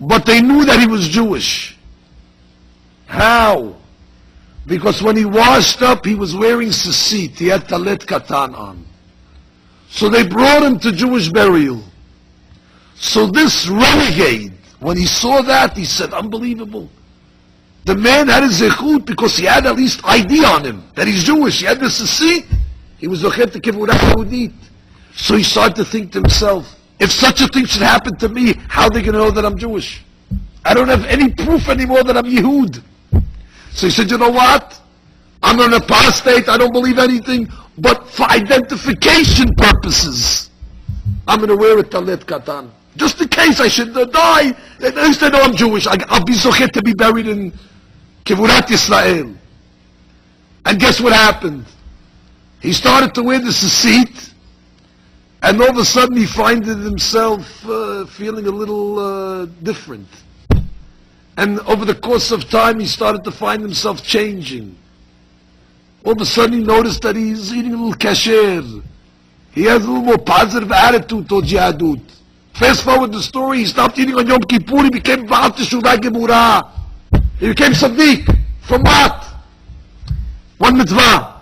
S1: but they knew that he was Jewish. How? Because when he washed up, he was wearing sisit. He had talet katan on. So they brought him to Jewish burial. So this renegade, when he saw that, he said, unbelievable. The man had a zechut because he had at least ID on him, that he's Jewish. He had the sisit. He was zochet to kivurah yehudit. So he started to think to himself, if such a thing should happen to me, how are they going to know that I'm Jewish? I don't have any proof anymore that I'm Yehud. So he said, you know what? I'm an apostate, I don't believe anything, but for identification purposes, I'm going to wear a talet katan. Just in case I should die, at least I know I'm Jewish. I'll be zochet to be buried in Kivurat Yisrael. And guess what happened? He started to wear the seat, and all of a sudden he finds himself feeling a little different. And over the course of time, he started to find himself changing. All of a sudden, he noticed that he's eating a little kasher. He has a little more positive attitude towards Yahadut. Fast forward the story, he stopped eating on Yom Kippur, he became Baal Teshuvah Gemurah. He became Sadiq. From what? One mitzvah.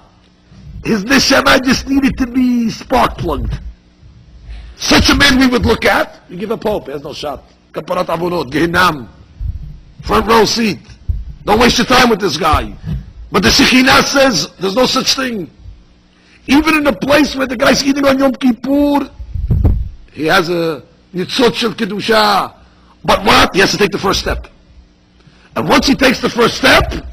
S1: His neshama just needed to be spark plugged. Such a man we would look at. You give a pope, he has no shot. Kaparat avonot, Gehinam. Front row seat. Don't waste your time with this guy. But the Shekhinah says there's no such thing. Even in a place where the guy's eating on Yom Kippur, he has a nitzot shel kedusha. But what? He has to take the first step. And once he takes the first step,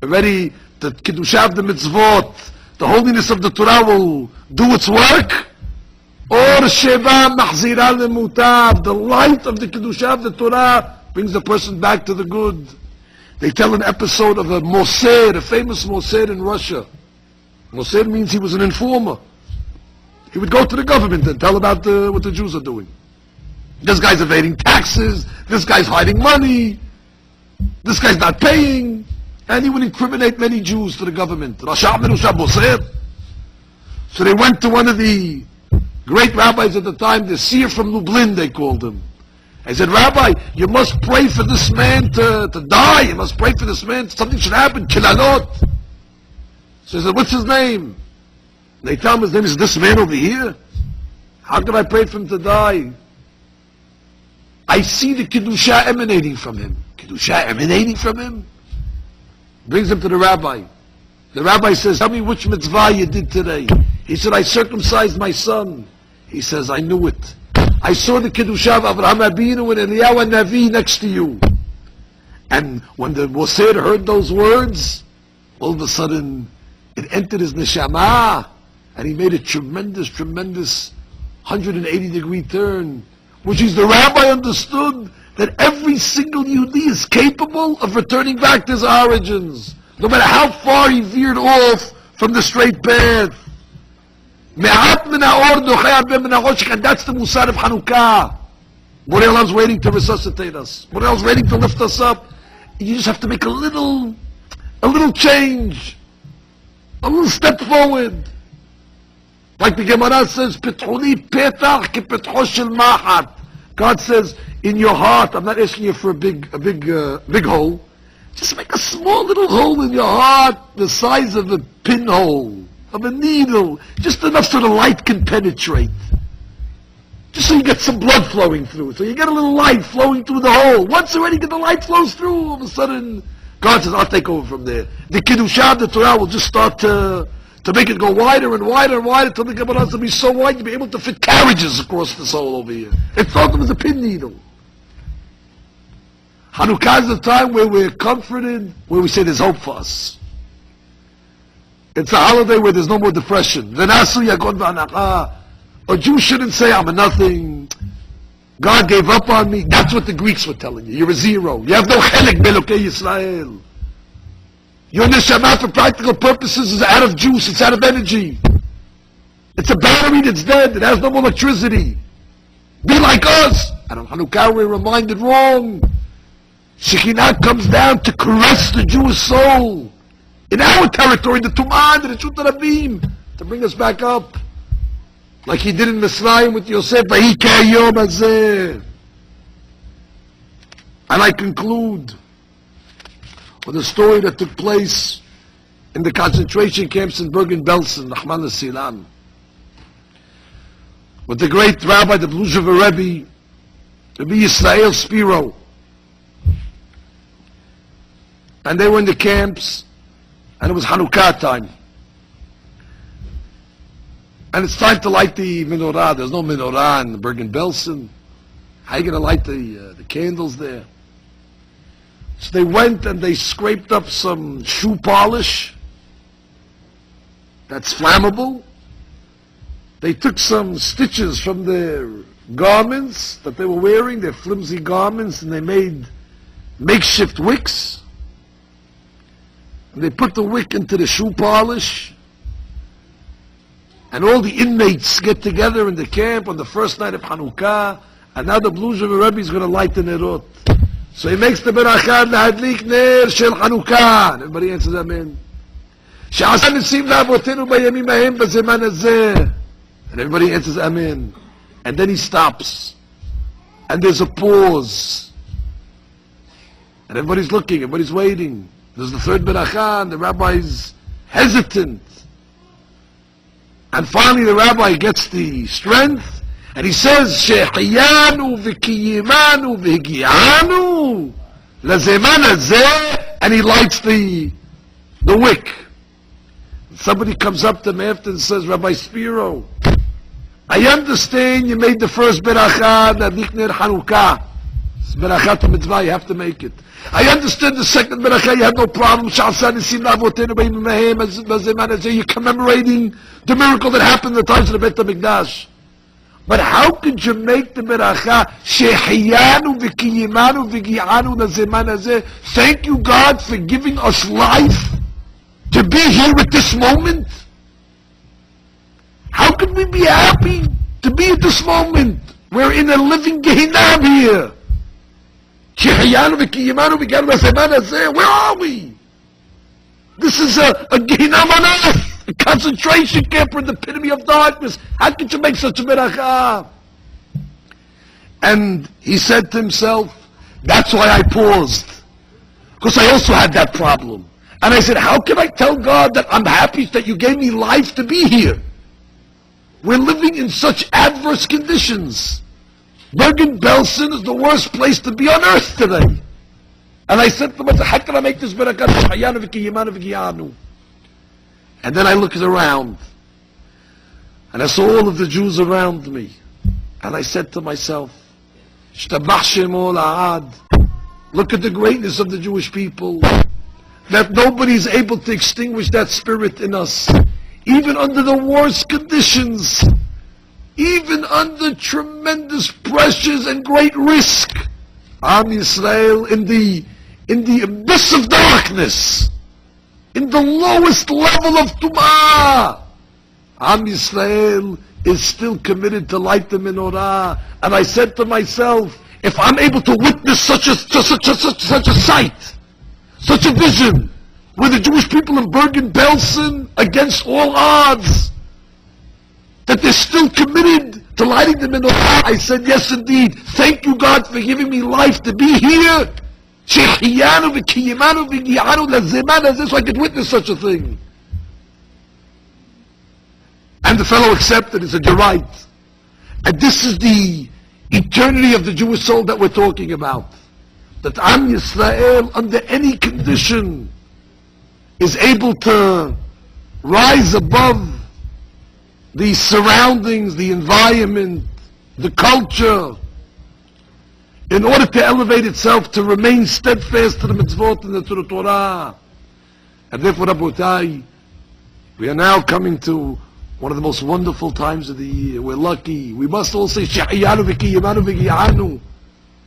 S1: already the kedusha of the mitzvot, the holiness of the Torah will do its work. Or sheva mahzira lemutav, the light of the kedusha of the Torah brings the person back to the good. They tell an episode of a Mossad, a famous Mossad in Russia. Mossad means he was an informer. He would go to the government and tell about what the Jews are doing. This guy's evading taxes, this guy's hiding money, this guy's not paying, and he would incriminate many Jews to the government. So they went to one of the great rabbis at the time, the seer from Lublin, they called him. I said, Rabbi, you must pray for this man to die. You must pray for this man. Something should happen. Kilalot. So he said, what's his name? They tell him his name is this man over here. How can I pray for him to die? I see the Kedusha emanating from him. Kedusha emanating from him? Brings him to the rabbi. The rabbi says, tell me which mitzvah you did today. He said, I circumcised my son. He says, I knew it. I saw the Kedusha of Avraham Abinu and Eliyahu Navi next to you. And when the Mossad heard those words, all of a sudden, it entered his neshama, and he made a tremendous 180-degree turn, which is the rabbi understood that every single Yehudi is capable of returning back to his origins, no matter how far he veered off from the straight path. And that's the Musar of Hanukkah. Borei Olam's waiting to resuscitate us. Borei Olam's waiting to lift us up. You just have to make a little change, a little step forward. Like the Gemara says, "Petchuli petach ki petcho shel mahat." God says, in your heart, I'm not asking you for a big hole. Just make a small little hole in your heart, the size of a pinhole, of a needle, just enough so the light can penetrate. Just so you get some blood flowing through. So you get a little light flowing through the hole. Once already the light flows through, all of a sudden, God says, I'll take over from there. The Kiddushah of the Torah will just start to make it go wider and wider and wider until the Gemara will be so wide you'll be able to fit carriages across this hole over here. It's thought of as a pin needle. Hanukkah is a time where we're comforted, where we say there's hope for us. It's a holiday where there's no more depression. A Jew shouldn't say, I'm a nothing. God gave up on me. That's what the Greeks were telling you. You're a zero. You have no chelik belokei Yisrael. Your neshama, for practical purposes, is out of juice. It's out of energy. It's a battery that's dead. It has no more electricity. Be like us. And on Hanukkah we're reminded wrong. Shekhinah comes down to caress the Jewish soul. In our territory, the Tumah, the Reshut Rabim, to bring us back up. Like he did in Mitzrayim with Yosef. And I conclude with a story that took place in the concentration camps in Bergen-Belsen, Rahman al-Silam, with the great Rabbi, the Bluzhever Rabbi Yisrael Spiro. And they were in the camps, and it was Hanukkah time. And it's time to light the menorah. There's no menorah in Bergen-Belsen. How are you going to light the candles there? So they went and they scraped up some shoe polish that's flammable, They took some stitches from their garments that they were wearing, their flimsy garments, and they made makeshift wicks. And they put the wick into the shoe polish. And all the inmates get together in the camp on the first night of Hanukkah, and now the Bluzhev Rebbe is going to light the nerot. So he makes the beracha lahadlik ner shel Hanukkah. And everybody answers amen. She'asa nisim la'avotenu bayamim hahem bazeman hazeh. And everybody answers amen. And then he stops. And there's a pause. And everybody's looking, everybody's waiting. There's the third beracha, and the rabbi's hesitant. And finally the rabbi gets the strength, and he says, Shehiyanu v'kiyimanu v'higianu lazeman hazeh, and he lights the wick. Somebody comes up to him after and says, Rabbi Spiro, I understand you made the first beracha, Nadlik Ner Hanukkah. It's beracha to mitzvah, you have to make it. I understand the second beracha, you have no problem. You're commemorating the miracle that happened in the times of the Beit HaMikdash. But how could you make the beracha, Shehiyanu v'kiyimanu v'gi'anu lazeman hazeh? Thank you, God, for giving us life to be here at this moment. How could we be happy to be at this moment? We're in a living Gehinnom here. Where are we? This is a Gehinnom on earth, a concentration camp in the epitome of darkness. How could you make such a beracha? And he said to himself, that's why I paused. Because I also had that problem. And I said, how can I tell God that I'm happy that you gave me life to be here? We're living in such adverse conditions. Bergen-Belsen is the worst place to be on earth today. And I said to myself, how can I make this berakat? And then I looked around, and I saw all of the Jews around me. And I said to myself, Shtabach Shemo La'ad. Look at the greatness of the Jewish people. That nobody is able to extinguish that spirit in us. Even under the worst conditions, even under tremendous pressures and great risk, Am Yisrael in the abyss of darkness, in the lowest level of Tum'ah, Am Yisrael is still committed to light the menorah. And I said to myself, if I'm able to witness such a sight, such a vision, where the Jewish people in Bergen-Belsen, against all odds, that they're still committed to lighting the menorah, I said, yes indeed, thank you God for giving me life to be here, so I could witness such a thing. And the fellow accepted, he said, you're right. And this is the eternity of the Jewish soul that we're talking about. That Am Yisrael, under any condition, is able to rise above the surroundings, the environment, the culture, in order to elevate itself, to remain steadfast to the mitzvot and to the Torah. And therefore, Rabotai, we are now coming to one of the most wonderful times of the year. We're lucky. We must all say, Shehiyanu v'kiyimanu v'gi'anu.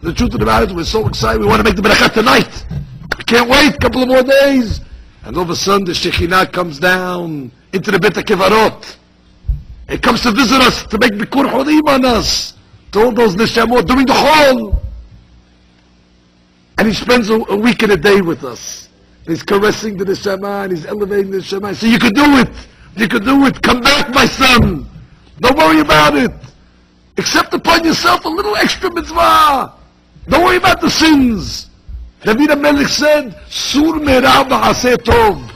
S1: The truth of the matter is, we're so excited, we want to make the beracha tonight. We can't wait a couple of more days. And all of a sudden, the Shekhinah comes down into the Beit HaKevarot. It comes to visit us, to make Bikur Hodim on us, to all those Neshamot during the Chol. And he spends a week and a day with us. He's caressing the Neshama, and he's elevating the Neshama. So you can do it. You can do it. Come back, my son. Don't worry about it. Accept upon yourself a little extra mitzvah. Don't worry about the sins. David HaMelech said, Sur Merah Ba'aseh Tov.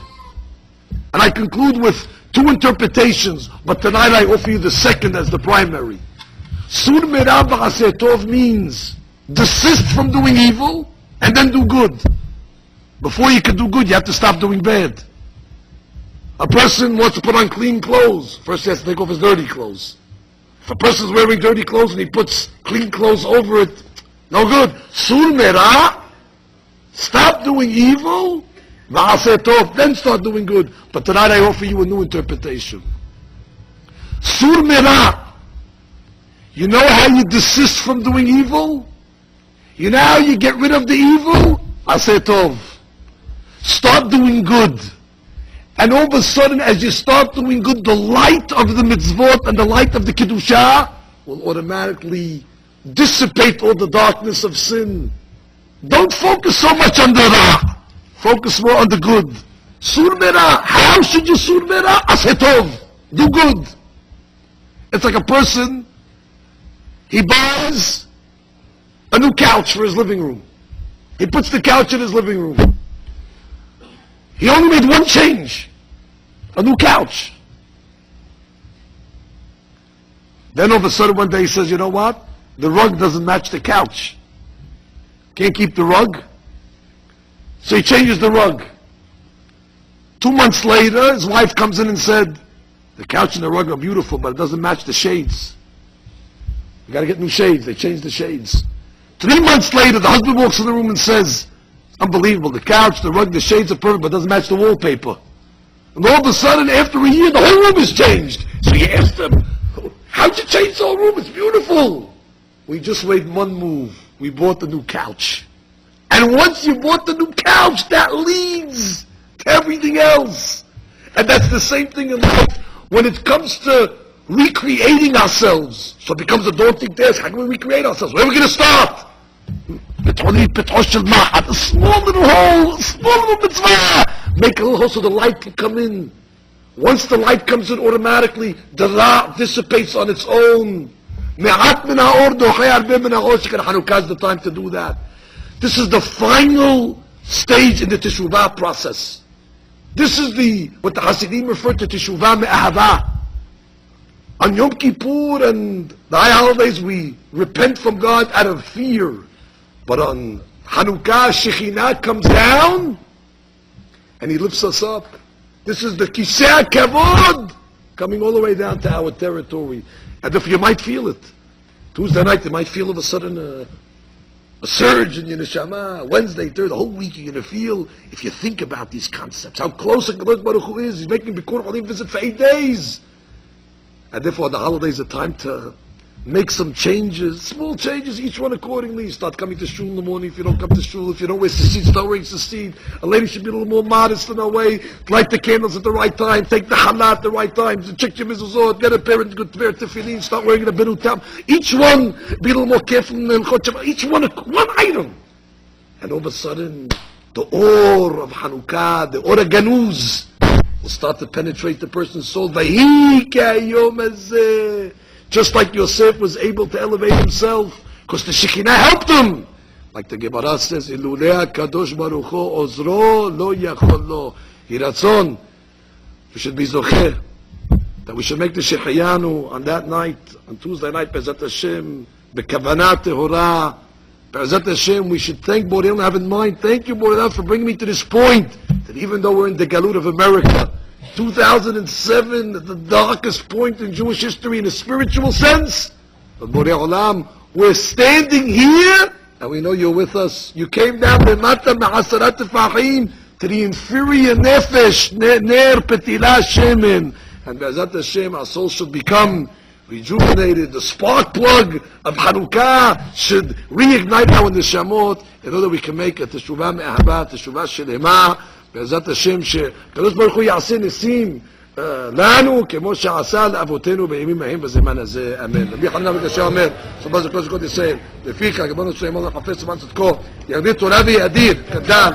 S1: And I conclude with two interpretations, but tonight I offer you the second as the primary. Sur Merah Ba'aseh Tov means desist from doing evil and then do good. Before you can do good, you have to stop doing bad. A person wants to put on clean clothes. First he has to take off his dirty clothes. If a person is wearing dirty clothes and he puts clean clothes over it, no good. Sur Merah, stop doing evil, then start doing good. But tonight I offer you a new interpretation. Sur Mera. You know how you desist from doing evil? You know how you get rid of the evil? Aseh Tov. Start doing good. And all of a sudden, as you start doing good, the light of the mitzvot and the light of the Kedusha will automatically dissipate all the darkness of sin. Don't focus so much on the Ra. Focus more on the good. Sur Mera. How should you Sur Mera? Aseh Tov. Do good. It's like a person, he buys a new couch for his living room. He puts the couch in his living room. He only made one change. A new couch. Then all of a sudden one day he says, you know what? The rug doesn't match the couch. Can't keep the rug. So he changes the rug. 2 months later, his wife comes in and said, the couch and the rug are beautiful, but it doesn't match the shades. You gotta get new shades. They changed the shades. 3 months later, the husband walks in the room and says, unbelievable, the couch, the rug, the shades are perfect, but it doesn't match the wallpaper. And all of a sudden, after a year, the whole room is changed. So he asked him, how'd you change the whole room? It's beautiful. We just made one move. We bought the new couch. And once you bought the new couch, that leads to everything else. And that's the same thing in life. When it comes to recreating ourselves, so it becomes a daunting task. How can we recreate ourselves? Where are we going to start? A small little hole, a small little mitzvah. Make a little hole so the light can come in. Once the light comes in, automatically the Ra dissipates on its own. Hanukkah is the time to do that. This is the final stage in the Teshuvah process. This is what the Hasidim refer to Teshuvah me'ahava. On Yom Kippur and the high holidays, we repent from God out of fear. But on Hanukkah, Shekhinah comes down and He lifts us up. This is the Kiseh Kavod coming all the way down to our territory. And if you might feel it, Tuesday night you might feel all of a sudden a surge in your neshama. Wednesday, third, the whole week you're going to feel, if you think about these concepts, how close HaKadosh Baruch Hu is. He's making Bikur Olim visit for 8 days. And therefore the holidays are time to make some changes, small changes, each one accordingly. Start coming to shul in the morning if you don't come to shul. If you don't wear tzitzit, start wearing tzitzit. A lady should be a little more modest in her way. Light the candles at the right time. Take the challah at the right time. Check your mezuzot. Get a pair of good pair of tefillin. Start wearing a beru tam. Each one, be a little more careful in the each one item. And all of a sudden, the or of Hanukkah, the or ganuz, will start to penetrate the person's soul. Just like Yosef was able to elevate himself, because the Shekinah helped him. Like the Gemara says, Ilulei HaKadosh Baruch Hu ozro lo yachol lo. Yiratzon, we should be zocher, that we should make the Shehayanu on that night, on Tuesday night, Be'ezat Hashem, B'kavanah tehora. Be'ezat Hashem, we should thank Borei Olam, have in mind, thank you Borei Olam for bringing me to this point, that even though we're in the Galut of America, 2007, the darkest point in Jewish history in a spiritual sense. But Borei Olam, we're standing here, and we know you're with us. You came down B'mata Ma'asarat Tefachim to the inferior nefesh, ner petilah shemen. And Be'ezat Hashem, our soul should become rejuvenated. The spark plug of Hanukkah should reignite our neshamot in order we can make a teshuvah me'ahava, teshuvah shelema. בעזרת השם שקדוש ברוך הוא יעשה ניסים לנו כמו שעשה לאבותינו בימים ההם בזמן הזה, אמן. רבי חנינא בן עקשיא אומר, סבא זה כל זכות ישראל, לפיכך ריבונו של עולם חפש למען צדקו, יגדיל תורה ויאדיר, קדם